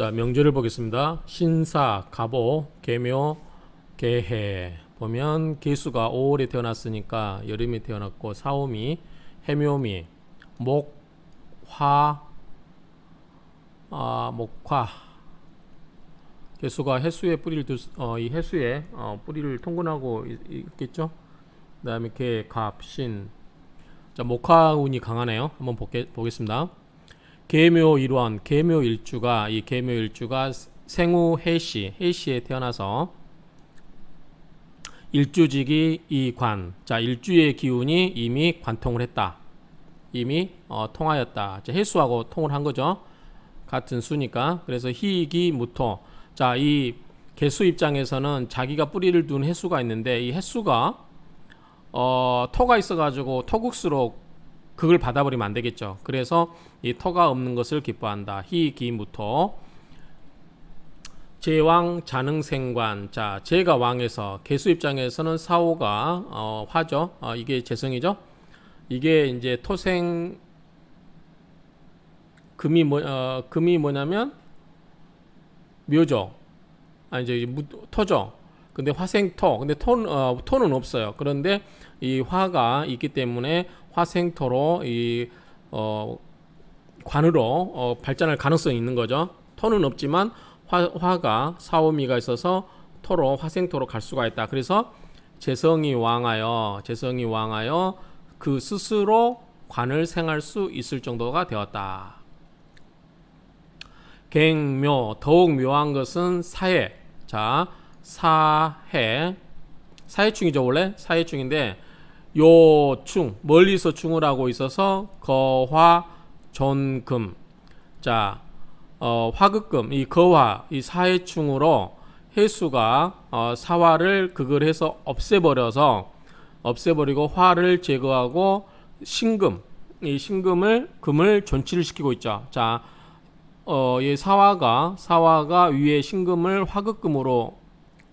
자, 명제를 보겠습니다. 신사, 갑오, 계묘, 계해. 보면 개수가 5월에 태어났으니까 여름에 태어났고, 사오미, 해묘미, 목, 화, 목화. 개수가 해수에 뿌리를 이 해수에 뿌리를 통근하고 있겠죠. 그다음에 개, 갑, 신. 자, 목화운이 강하네요. 한번 보겠습니다. 계묘 일원, 계묘 일주가 이 계묘 일주가 생후 해시에 태어나서 일주직이 이관. 자, 일주의 기운이 이미 관통을 했다. 이미 통하였다. 자, 해수하고 통을 한 거죠. 같은 수니까. 그래서 희기 무토. 자, 이 개수 입장에서는 자기가 뿌리를 둔 해수가 있는데 이 해수가 터가 있어가지고 토국수로 그걸 받아버리면 안 되겠죠. 그래서 이 터가 없는 것을 기뻐한다. 희기무토. 제왕 자능생관. 자, 제가 왕에서 개수 입장에서는 사오가 화죠. 이게 재성이죠. 이게 이제 토생 금이 뭐냐면 묘죠. 이제 터죠. 근데 화생토. 근데 토는 없어요. 그런데 이 화가 있기 때문에 화생토로 이 관으로 발전할 가능성이 있는 거죠. 토는 없지만 화가 사오미가 있어서 토로 화생토로 갈 수가 있다. 그래서 재성이 왕하여 그 스스로 관을 생할 수 있을 정도가 되었다. 갱묘, 더욱 묘한 것은 사해. 자, 사해충이죠. 원래 사해충인데 요충, 멀리서 충을 하고 있어서 거화 존금. 자, 화극금, 이 거화, 이 사해충으로 해수가 사화를 그걸 해서 없애버리고 화를 제거하고 신금, 이 금을 존치를 시키고 있죠. 자, 이 사화가 위에 신금을 화극금으로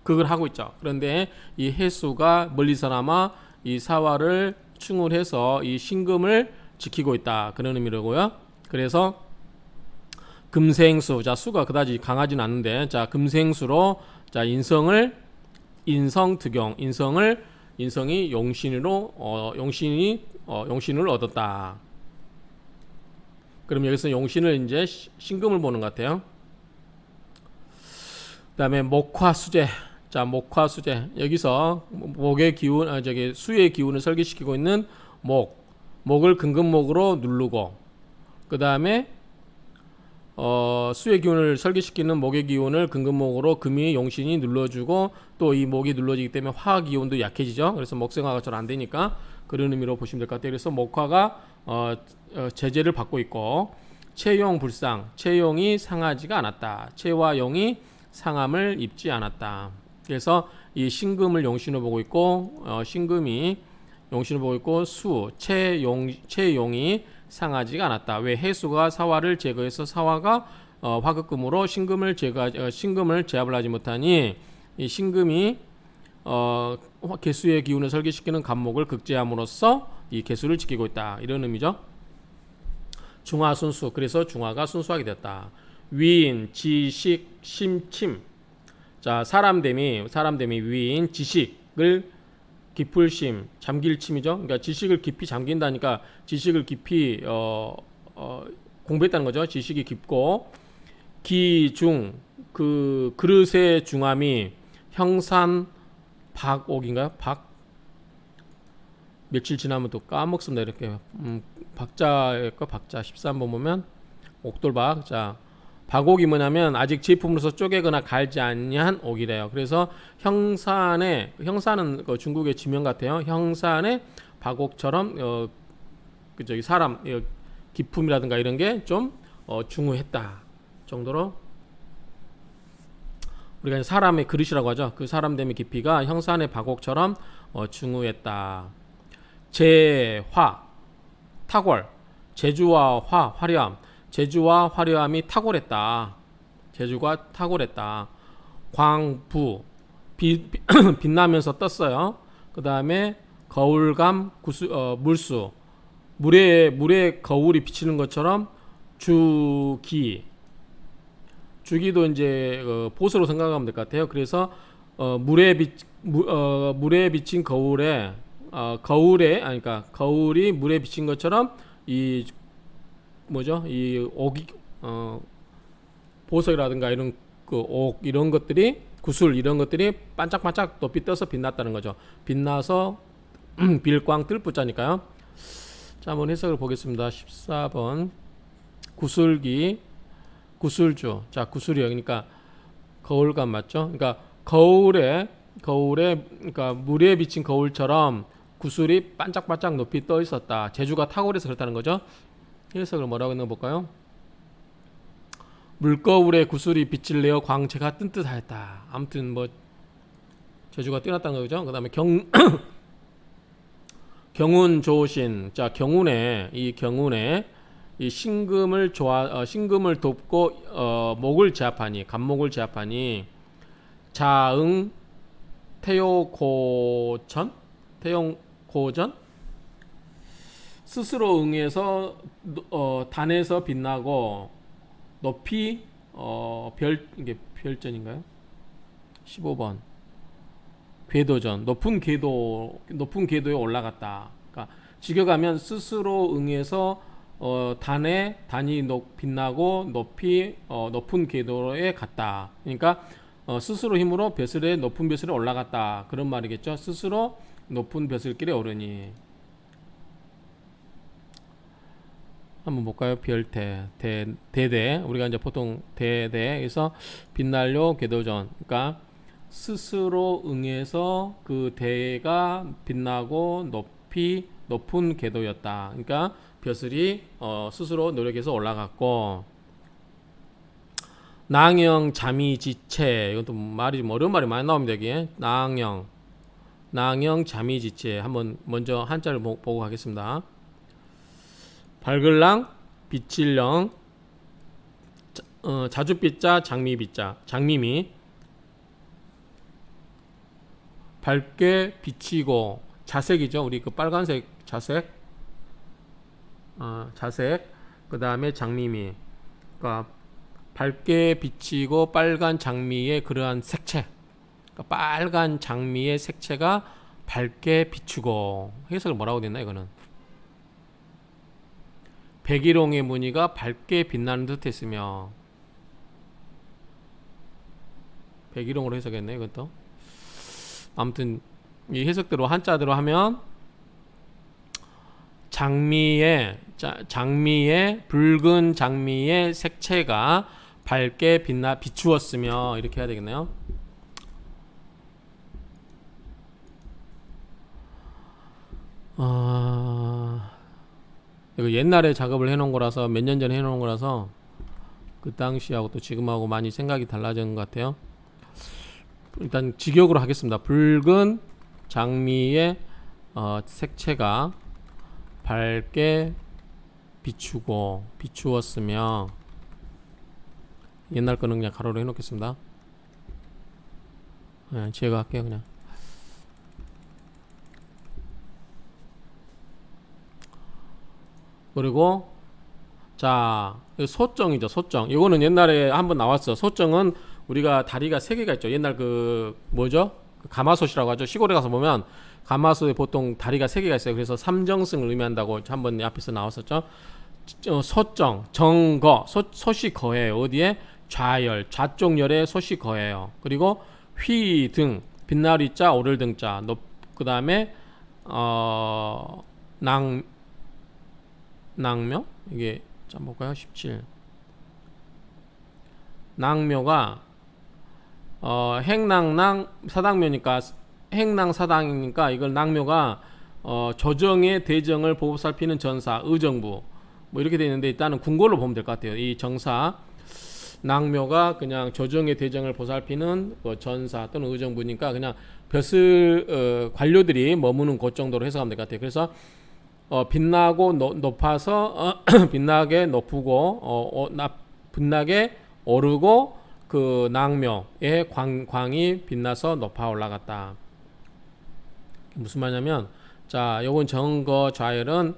그걸 하고 있죠. 그런데 이 해수가 멀리서나마 이 사화를 충을 해서 이 신금을 지키고 있다. 그런 의미로고요. 그래서 금생수. 자, 수가 그다지 강하진 않는데, 자, 금생수로 자, 인성이 용신을 얻었다. 그럼 여기서 용신을 이제 신금을 보는 것 같아요. 그다음에 목화수재. 자, 목화수재. 여기서 목의 기운, 수의 기운을 설계시키고 있는 목을 금금목으로 누르고, 그다음에 수의 기운을 설계시키는 목의 기운을 금금목으로 금이 용신이 눌러주고, 또 이 목이 눌러지기 때문에 화 기운도 약해지죠. 그래서 목생화가 잘 안 되니까 그런 의미로 보시면 될 것 같아요. 그래서 목화가 제재를 받고 있고, 채용 불상, 채용이 상하지가 않았다. 채와 용이 상함을 입지 않았다. 그래서 이 신금을 용신으로 보고 있고, 신금이 용신을 보고 있고, 채용이 상하지가 않았다. 왜? 해수가 사화를 제거해서 사화가 화극금으로 신금을 제압을 하지 못하니 이 신금이 개수의 기운을 설계시키는 간목을 극제함으로써 이 개수를 지키고 있다. 이런 의미죠. 중화순수. 그래서 중화가 순수하게 됐다. 위인, 지식, 심침. 자, 사람됨이 위인, 지식을 깊을심, 잠길침이죠. 그러니까 지식을 깊이 잠긴다니까 지식을 깊이 공부했다는 거죠. 지식이 깊고, 기중, 그 그릇의 중함이 형산 박옥인가요? 며칠 지나면 또 까먹습니다. 이렇게 박자 13번 보면 옥돌박. 자, 박옥이 뭐냐면 아직 제품으로서 쪼개거나 갈지 아니한 옥이래요. 그래서 형산은 그 중국의 지명 같아요. 형산의 박옥처럼 사람 기품이라든가 이런 게 좀 중후했다 정도로, 우리가 사람의 그릇이라고 하죠. 그 사람됨의 깊이가 형산의 박옥처럼 중후했다. 제화, 탁월. 제주와 화려함. 제주와 화려함이 탁월했다. 제주가 탁월했다. 광부, 빛나면서 떴어요. 그 다음에 거울감, 물수. 물에 거울이 비치는 것처럼 주기 주기도 이제 보수로 생각하면 될 것 같아요. 그래서 물에 비친 거울에 그러니까 거울이 물에 비친 것처럼 이 뭐죠? 이 옥이 보석이라든가 이런 그 옥 이런 것들이 구슬 이런 것들이 반짝반짝 높이 떠서 빛났다는 거죠. 빛나서 빌광 뜰붙자니까요. 자, 한번 해석을 보겠습니다. 14번 구슬기 구슬주. 자, 구슬이요. 그러니까 거울감 맞죠? 그러니까 거울에 그러니까 물에 비친 거울처럼 구슬이 반짝반짝 높이 떠 있었다. 재주가 탁월해서 그렇다는 거죠. 해석을 뭐라고 했나 볼까요? 물거울에 구슬이 빛을 내어 광채가 뜬뜻하였다. 아무튼 뭐 재주가 뛰어났다는 거죠. 그다음에 경운 좋으신. 자, 경운에 이 신금을 신금을 돕고 목을 제압하니 간목을 제압하니 자응 태요고전 스스로 응해서 단에서 빛나고 높이 이게 별전인가요? 15번 궤도전 높은 궤도에 올라갔다. 그러니까 직역하면 스스로 응해서 단이 빛나고 높이 높은 궤도에 갔다. 그러니까 스스로 힘으로 높은 벼슬에 올라갔다. 그런 말이겠죠. 스스로 높은 벼슬길에 오르니. 한번 볼까요? 별태, 대대. 우리가 이제 보통 대대에서 빛날려 궤도전. 그러니까 스스로 응해서 그 대가 빛나고 높은 궤도였다. 그러니까 벼슬이 스스로 노력해서 올라갔고, 낭영 자미지체. 이것도 말이 어려운 말이 많이 나옵니다. 여기에 낭영 자미지체. 한번 먼저 한자를 보고 가겠습니다. 발글랑 빛칠령 자주빛자 장미미 밝게 비치고 자색이죠. 우리 그 빨간색 자색 그 다음에 장미미. 그러니까 밝게 비치고 빨간 장미의 그러한 색채. 그러니까 빨간 장미의 색채가 밝게 비추고. 해석을 뭐라고 됐나 이거는? 백일홍의 무늬가 밝게 빛나는 듯 했으며. 백일홍으로 해석했네 이것도. 아무튼 이 해석대로 한자대로 하면 붉은 장미의 색채가 밝게 비추었으며 이렇게 해야 되겠네요. 이거 옛날에 작업을 해놓은 거라서 몇 년 전에 해놓은 거라서 그 당시하고 또 지금하고 많이 생각이 달라지는 것 같아요. 일단 직역으로 하겠습니다. 붉은 장미의 색채가 밝게 비추었으며. 옛날 거는 그냥 가로로 해놓겠습니다. 제가 할게요 그냥. 그리고 자 소정이죠. 소정. 이거는 옛날에 한번 나왔어. 소정은 우리가 다리가 3개가 있죠. 옛날 그 뭐죠? 가마솥이라고 하죠. 시골에 가서 보면 가마솥에 보통 다리가 3개가 있어요. 그래서 삼정승을 의미한다고 한번 앞에서 나왔었죠. 소정, 정거, 솥이 거해요. 어디에? 좌열, 좌쪽 열에 솥이 거해요. 그리고 휘등, 빛나리 자, 오를 등자. 그 다음에 낭묘? 이게 자 볼까요? 17. 낭묘가 행낭낭 사당묘니까 행낭사당이니까 이걸 낭묘가 조정의 대정을 보고 살피는 전사, 의정부 뭐 이렇게 되어 있는데 일단은 궁궐로 보면 될 것 같아요. 이 정사 낭묘가 그냥 조정의 대정을 보살피는 전사 또는 의정부니까 그냥 벼슬 관료들이 머무는 곳 정도로 해석하면 될 것 같아요. 그래서 빛나고 높아서 빛나게 높고 빛나게 오르고 그 낭묘의 광이 빛나서 높아 올라갔다. 무슨 말이냐면 자 요건 정거 좌열은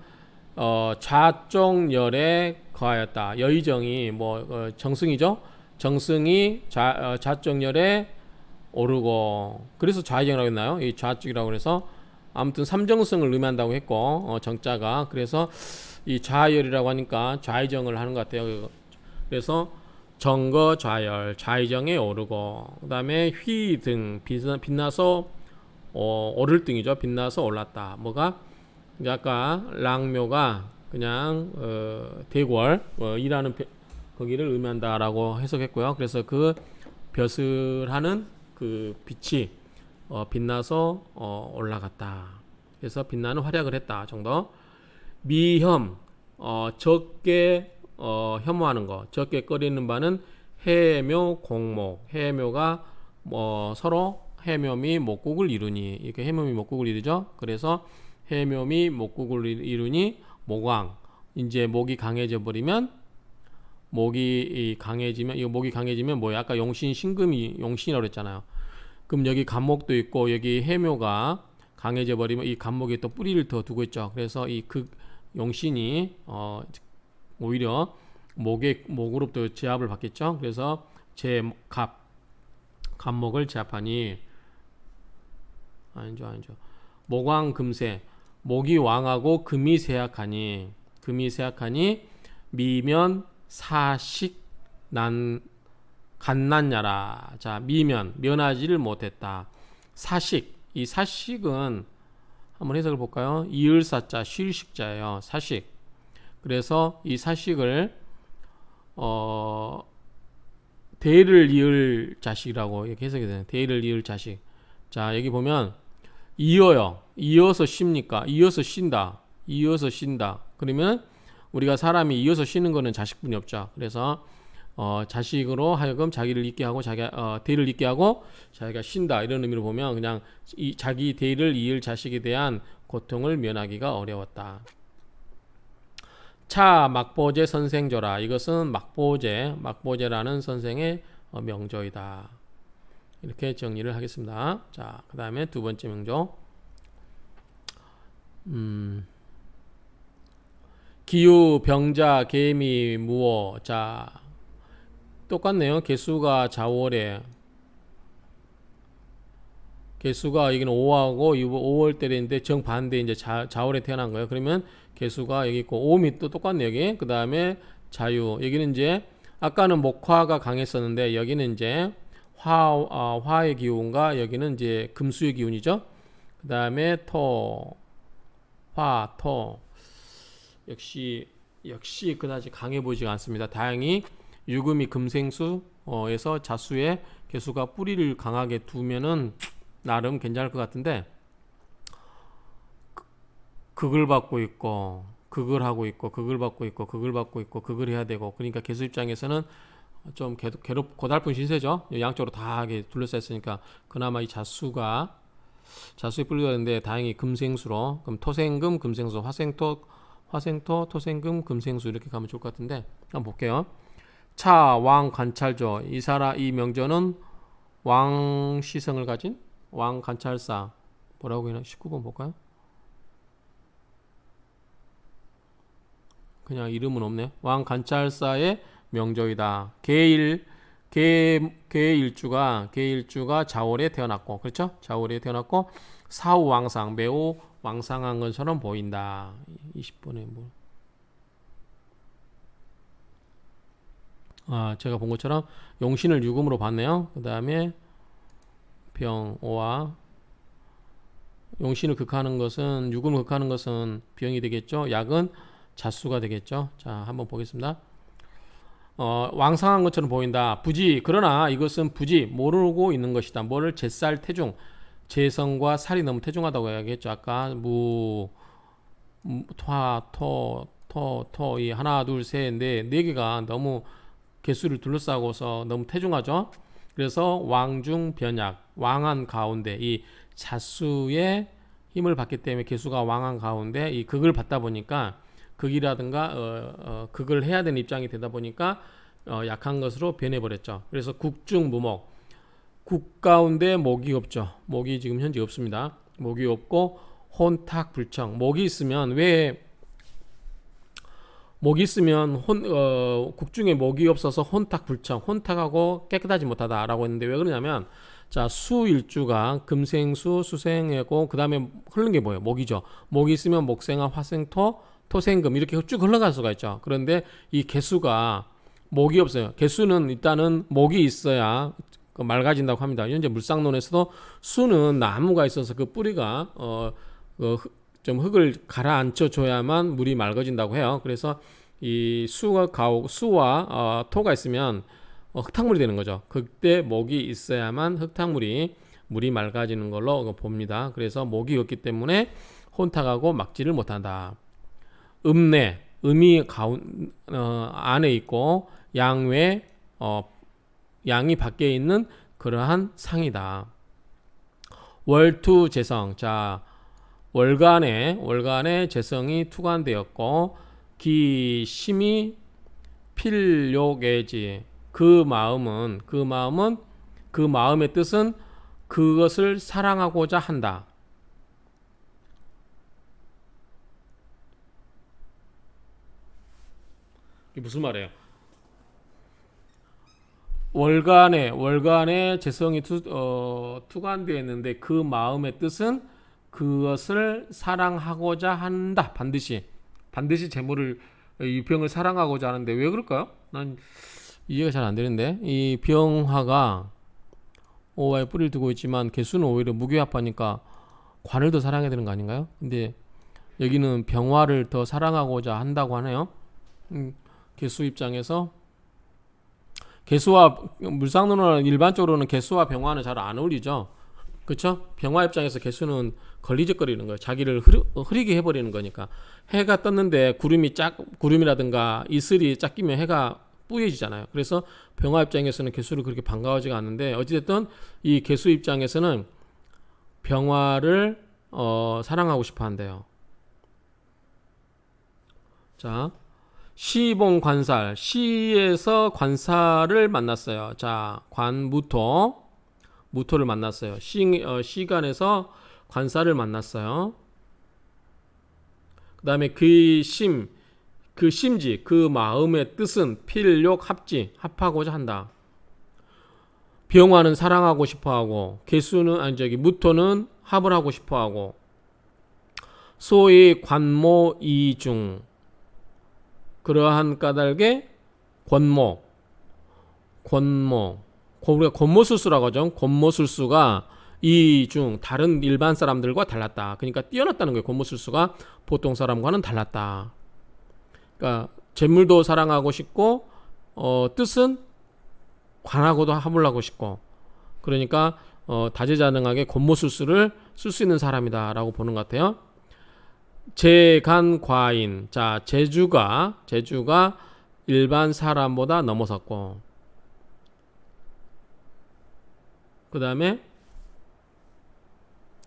좌쪽 열에 거하였다. 여의정이 뭐 정승이죠. 정승이 좌정열에 오르고 그래서 좌의정이라고 했나요? 이 좌측이라고 그래서 아무튼 삼정승을 의미한다고 했고 정자가 그래서 이 좌열이라고 하니까 좌의정을 하는 것 같아요. 그래서 정거 좌열 좌의정에 오르고 그 다음에 휘등 빛나서 오를 등이죠. 빛나서 올랐다. 뭐가 이제 아까 랑묘가 그냥 대궐 이라는 거기를 의미한다라고 해석했고요. 그래서 그 벼슬 하는 그 빛이 빛나서 올라갔다. 그래서 빛나는 활약을 했다 정도. 미혐 적게 혐오하는 거, 적게 꺼리는 바는 해묘 공목. 해묘가 서로 해묘미 목국을 이루니 이렇게 해묘미 목국을 이루죠. 그래서 해묘미 목국을 이루니 목왕. 이제 목이 강해져 버리면 목이 강해지면 뭐야? 아까 용신 신금이 용신이라고 그랬잖아요. 그럼 여기 간목도 있고 여기 해묘가 강해져 버리면 이 간목에 또 뿌리를 더 두고 있죠. 그래서 이 용신이 오히려 목으로부터 제압을 받겠죠. 그래서 간목을 제압하니 아니죠. 목왕 금세 목이 왕하고 금이 세약하니 미면 사식 갓난야라. 자, 면하지를 못했다. 사식, 이 사식은 한번 해석을 볼까요? 이을사자, 쉴식자예요. 사식. 그래서 이 사식을 대를 이을 자식이라고 이렇게 해석이 되는. 대를 이을 자식. 자, 여기 보면 이어요. 이어서 쉽니까? 이어서 쉰다. 그러면 우리가 사람이 이어서 쉬는 거는 자식분이 없죠. 그래서 자식으로 하여금 자기를 잊게 하고 대를 잊게 하고 자기가 쉰다 이런 의미로 보면 그냥 자기 대를 이을 자식에 대한 고통을 면하기가 어려웠다. 차 막보제 선생조라. 이것은 막보제라는 선생의 명조이다. 이렇게 정리를 하겠습니다. 자, 그 다음에 두 번째 명조. 기유, 병자, 개미, 무어. 자, 똑같네요. 개수가 좌월에 개수가 여기는 5하고 5월 때인데 정반대 이제 좌월에 태어난 거예요. 그러면 개수가 여기 있고 오음이 또 똑같네요. 여기. 그 다음에 자유. 여기는 이제 아까는 목화가 강했었는데 여기는 이제 화의 기운과 여기는 이제 금수의 기운이죠. 그 다음에 토. 역시 그다지 강해 보이지가 않습니다. 다행히 유금이 금생수에서 자수에 개수가 뿌리를 강하게 두면은 나름 괜찮을 것 같은데 극을 받고 있고 극을 하고 있고 극을 받고 있고 극을 받고 있고 극을 해야 되고 그러니까 개수 입장에서는 좀 고달픈 신세죠. 양쪽으로 다 하게 둘러싸여 있으니까 그나마 이 자수에 뿌리가 되는데 다행히 금생수로 그럼 토생금 금생수 화생토 토생금 금생수 이렇게 가면 좋을 것 같은데 한번 볼게요. 차 왕 관찰조. 이 명조는 왕 시성을 가진 왕 관찰사. 뭐라고 해나 19번 볼까요? 그냥 이름은 없네. 왕 관찰사의 명조이다. 계일주가 자월에 태어났고, 그렇죠? 자월에 태어났고 사후 왕상, 매우 왕상한 것처럼 보인다. 20번에 뭐. 제가 본 것처럼 용신을 유금으로 봤네요. 그 다음에 병오와 용신을 극하는 것은 유금을 극하는 것은 병이 되겠죠. 약은 자수가 되겠죠. 자, 한번 보겠습니다. 왕상한 것처럼 보인다. 부지. 그러나 이것은 부지 모르고 있는 것이다. 뭐를 제살 태중. 재성과 살이 너무 태중하다고 이야기했죠. 아까 이 하나 둘셋네 개가 너무 개수를 둘러싸고서 너무 태중하죠. 그래서 왕중 변약, 왕한 가운데 이 자수의 힘을 받기 때문에 개수가 왕한 가운데 이 극을 받다 보니까 극이라든가 극을 해야 되는 입장이 되다 보니까 약한 것으로 변해버렸죠. 그래서 국중 무목. 국 가운데 목이 없죠. 목이 지금 현재 없습니다. 목이 없고 혼탁 불청. 목이 있으면 왜 목이 있으면 국중에 목이 없어서 혼탁 불청, 혼탁하고 깨끗하지 못하다라고 했는데 왜 그러냐면 자, 수일주가 금생수, 수생하고 그 다음에 흐르는 게 뭐예요? 목이죠. 목이 있으면 목생화, 화생토, 토생금 이렇게 쭉 흘러갈 수가 있죠. 그런데 이 개수가 목이 없어요. 개수는 일단은 목이 있어야 맑아진다고 합니다. 현재 물상론에서도 수는 나무가 있어서 그 뿌리가 좀 흙을 가라앉혀 줘야만 물이 맑아진다고 해요. 그래서 이 수와 토가 있으면 흙탕물이 되는 거죠. 그때 목이 있어야만 물이 맑아지는 걸로 봅니다. 그래서 목이 없기 때문에 혼탁하고 막지를 못한다. 음이 안에 있고 양외 양이 밖에 있는 그러한 상이다. 월투재성. 자, 월간의 재성이 투관되었고 기심이 필욕애지. 그 마음의 뜻은 그것을 사랑하고자 한다. 이게 무슨 말이에요? 월간의 재성이 투관되어 있는데 그 마음의 뜻은 그것을 사랑하고자 한다. 반드시 재물을 이 병을 사랑하고자 하는데 왜 그럴까요? 난 이해가 잘 안 되는데 이 병화가 오화에 뿌리를 두고 있지만 개수는 오히려 무교합하니까 관을 더 사랑해야 되는 거 아닌가요? 근데 여기는 병화를 더 사랑하고자 한다고 하네요. 개수 입장에서 개수와 물상론은 일반적으로는 개수와 병화는 잘 안 어울리죠. 그렇죠? 병화 입장에서 개수는 걸리적거리는 거예요. 자기를 흐리게 해버리는 거니까. 해가 떴는데 구름이라든가 이슬이 짝 끼면 해가 뿌얘지잖아요. 그래서 병화 입장에서는 개수를 그렇게 반가워하지가 않는데 어찌됐든 이 개수 입장에서는 병화를 사랑하고 싶어 한대요. 자, 시봉 관살. 시에서 관살을 만났어요. 자, 무토를 만났어요. 시간에서 관살을 만났어요. 그 다음에 그 심지, 그 마음의 뜻은 필욕 합지, 합하고자 한다. 병화는 사랑하고 싶어하고, 무토는 합을 하고 싶어하고, 소위 관모 이중, 그러한 까닭에 우리가 권모술수라고 하죠. 권모술수가 다른 일반 사람들과 달랐다. 그러니까 뛰어났다는 거예요. 권모술수가 보통 사람과는 달랐다. 그러니까 재물도 사랑하고 싶고 뜻은 관하고도 합을 하고 싶고 그러니까 다재다능하게 권모술수를 쓸 수 있는 사람이다라고 보는 것 같아요. 재간과인. 자, 재주가 일반 사람보다 넘어섰고 그 다음에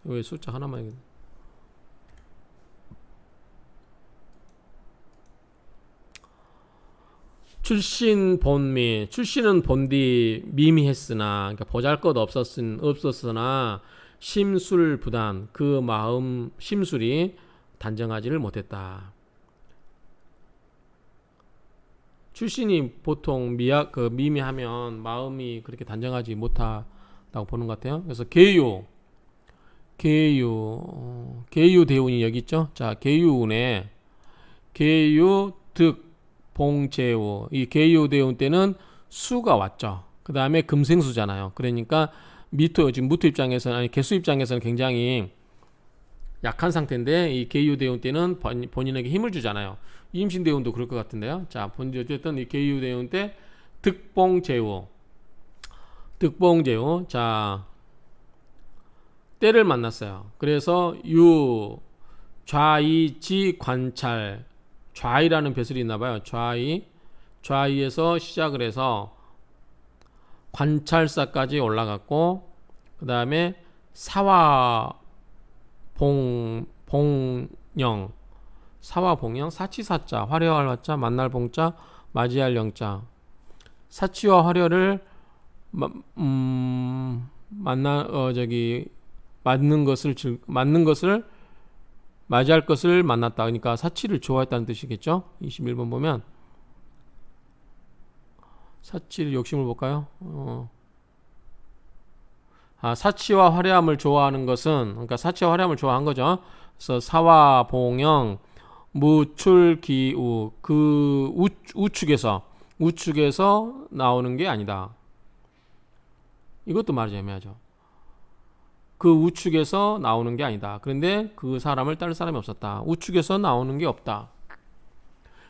왜 숫자 하나만 있네. 출신은 본디 미미했으나 그러니까 보잘것 없었으나 심술부단 그 마음 심술이 단정하지를 못했다. 출신이 보통 미미하면 마음이 그렇게 단정하지 못하다고 보는 것 같아요. 그래서 계유 대운이 여기 있죠. 자, 계유운에 계유 득 봉제우 이 계유 대운 때는 수가 왔죠. 그 다음에 금생수잖아요. 그러니까 지금 무토 입장에서는 개수 입장에서는 굉장히 약한 상태인데 이 계유 대운 때는 본인에게 힘을 주잖아요. 임신 대운도 그럴 것 같은데요. 자, 어쨌든 이 계유 대운 때 득봉제우 자, 때를 만났어요. 그래서 좌이지 관찰 좌이라는 벼슬이 있나봐요. 좌이에서 시작을 해서 관찰사까지 올라갔고 그 다음에 사화봉영 사치사자 화려할 화자 만날 봉자 맞이할 영자 사치와 화려를 맞는 맞이할 것을 만났다. 그러니까 사치를 좋아했다는 뜻이겠죠. 21번 보면 사치를 욕심을 볼까요? 사치와 화려함을 좋아하는 것은, 그러니까 사치와 화려함을 좋아한 거죠. 그래서 사와 봉영 무출기우, 그 우측에서 나오는 게 아니다. 이것도 말이 애매하죠. 그 우측에서 나오는 게 아니다. 그런데 그 사람을 따를 사람이 없었다. 우측에서 나오는 게 없다.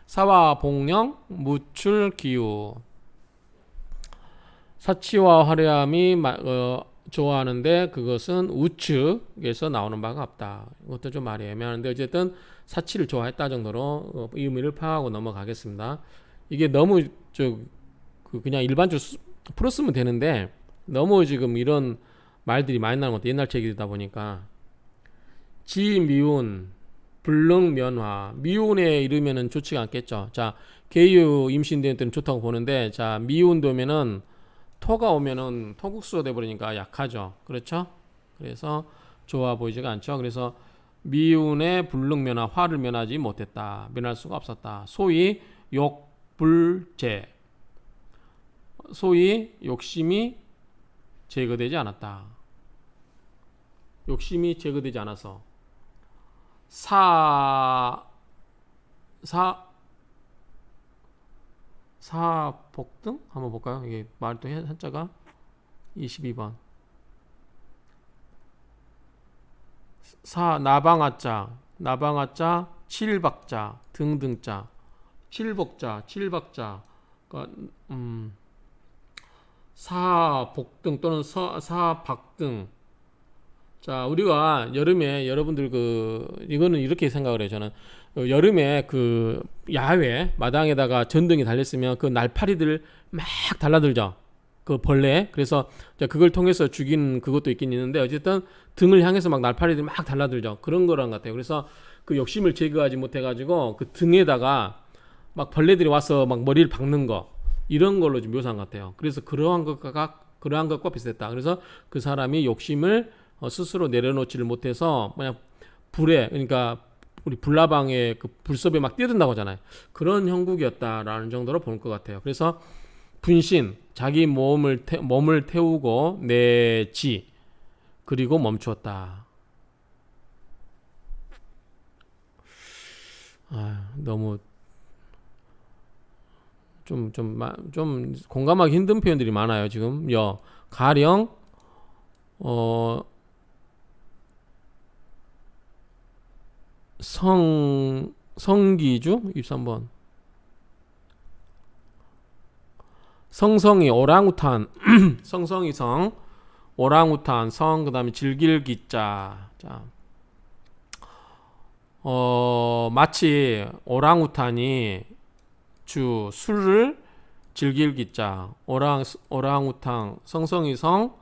사와 봉영 무출기우, 사치와 화려함이 좋아하는데 그것은 우측에서 나오는 바가 없다. 이것도 좀 말이 애매하는데 어쨌든 사치를 좋아했다 정도로 이 의미를 파악하고 넘어가겠습니다. 이게 너무 그냥 일반적으로 풀었으면 되는데 너무 지금 이런 말들이 많이 나오는 것도 옛날 책이다 보니까 지미운 불능면화, 미운에 이르면은 좋지가 않겠죠. 자, 계유 임신된 때는 좋다고 보는데, 자, 미운 되면은 토가 오면은 토국수가 돼버리니까 약하죠. 그렇죠? 그래서 좋아 보이지가 않죠. 그래서 미운의 불능면화, 화를 면하지 못했다. 면할 수가 없었다. 소위 욕불제, 소위 욕심이 제거되지 않았다. 욕심이 제거되지 않아서 사복등 한번 볼까요? 이게 말도 한자가 22번 나방아자 칠박자 등등자 칠박자 그러니까 사복등 또는 사박등. 자, 우리가 여름에 여러분들 이거는 이렇게 생각을 해요. 저는 여름에 그 야외 마당에다가 전등이 달렸으면 그 날파리들 막 달라들죠. 그 벌레. 그래서 그걸 통해서 죽이는 그것도 있긴 있는데 어쨌든 등을 향해서 막 날파리들이 막 달라들죠. 그런 거란 것 같아요. 그래서 그 욕심을 제거하지 못해가지고 그 등에다가 막 벌레들이 와서 막 머리를 박는 거, 이런 걸로 좀 묘사한 것 같아요. 그래서 그러한 것과 비슷했다. 그래서 그 사람이 욕심을 스스로 내려놓지를 못해서 그냥 불에, 그러니까 우리 불나방에 그 불섭에 막 뛰어든다고 하잖아요. 그런 형국이었다라는 정도로 볼 것 같아요. 그래서 분신, 자기 몸을 태우고 내지, 그리고 멈추었다. 너무 좀 공감하기 힘든 표현들이 많아요. 지금 가령 성기주 23번 성성이 오랑우탄 성성이 성 오랑우탄 성 그다음에 즐길기자. 자, 마치 오랑우탄이 술을 즐길기자 오랑우탄 성성이 성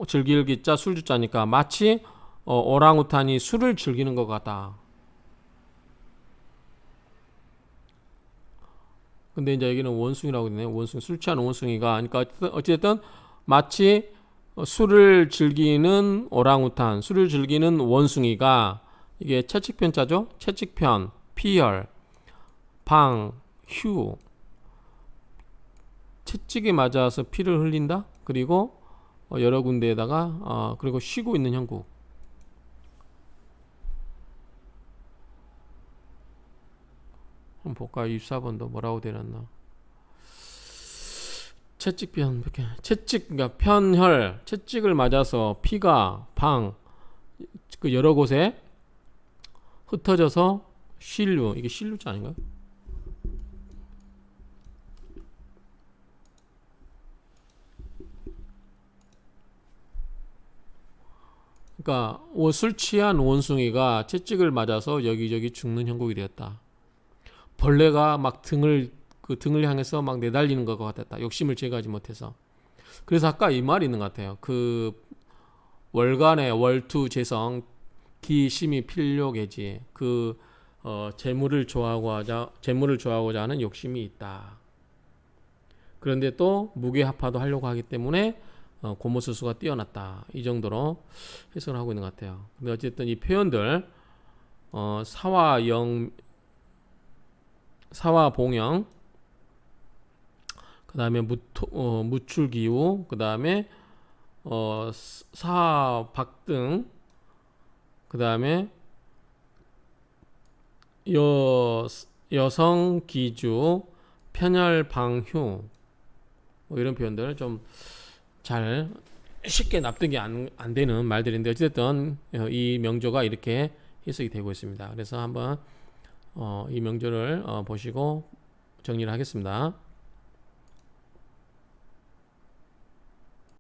즐길기자 술주자니까 마치 오랑우탄이 술을 즐기는 것 같다. 근데 이제 여기는 원숭이라고 있네. 원숭이, 술 취한 원숭이가. 그러니까 어쨌든 마치 술을 즐기는 오랑우탄, 술을 즐기는 원숭이가, 이게 채찍편자죠. 채찍편, 피혈, 방, 휴. 채찍에 맞아서 피를 흘린다. 그리고 여러 군데에다가 그리고 쉬고 있는 형국. 한번 볼까요? 24번도 뭐라고 되었나? 채찍편, 그러니까 편혈, 채찍을 맞아서 피가 방, 그 여러 곳에 흩어져서 신류, 이게 신류자 아닌가요? 그러니까 술 취한 원숭이가 채찍을 맞아서 여기저기 죽는 형국이 되었다. 벌레가 막 등을 향해서 막 내달리는 것 같았다. 욕심을 제거하지 못해서. 그래서 아까 이 말이 있는 것 같아요. 그 월간의 월투 재성 기심이 필요계지. 재물을 좋아하고자 하는 욕심이 있다. 그런데 또 무게합파도 하려고 하기 때문에 고무수수가 뛰어났다. 이 정도로 해석을 하고 있는 것 같아요. 근데 어쨌든 이 표현들 사화봉영, 그 다음에 무출기후, 그 다음에 사박등, 그 다음에 여성기주, 편혈방휴, 뭐 이런 표현들 좀 잘 쉽게 납득이 안 되는 말들인데 어쨌든 이 명조가 이렇게 해석이 되고 있습니다. 그래서 한번 이 명조를 보시고 정리를 하겠습니다.